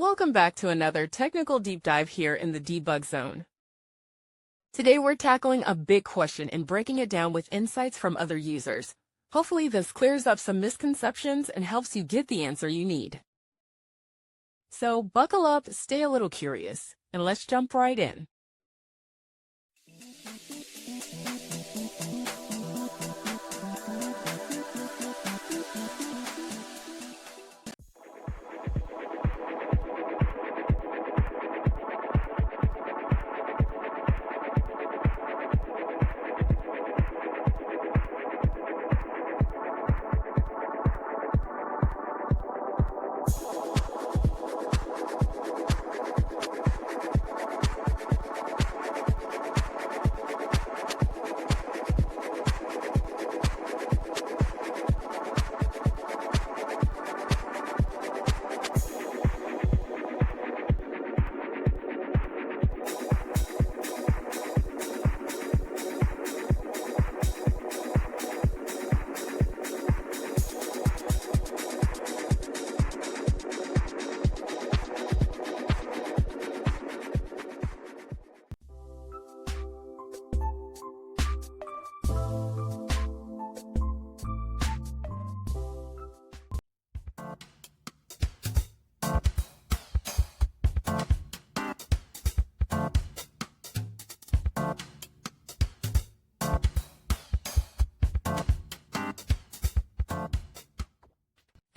Welcome back to another technical deep dive here in the debug zone. Today we're tackling a big question and breaking it down with insights from other users. Hopefully this clears up some misconceptions and helps you get the answer you need. So buckle up, stay a little curious, and let's jump right in.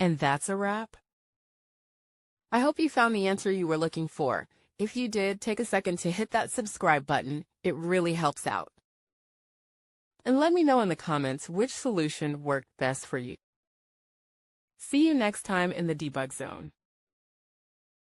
And that's a wrap. I hope you found the answer you were looking for. If you did, take a second to hit that subscribe button. It really helps out. And let me know in the comments which solution worked best for you. See you next time in the debug zone.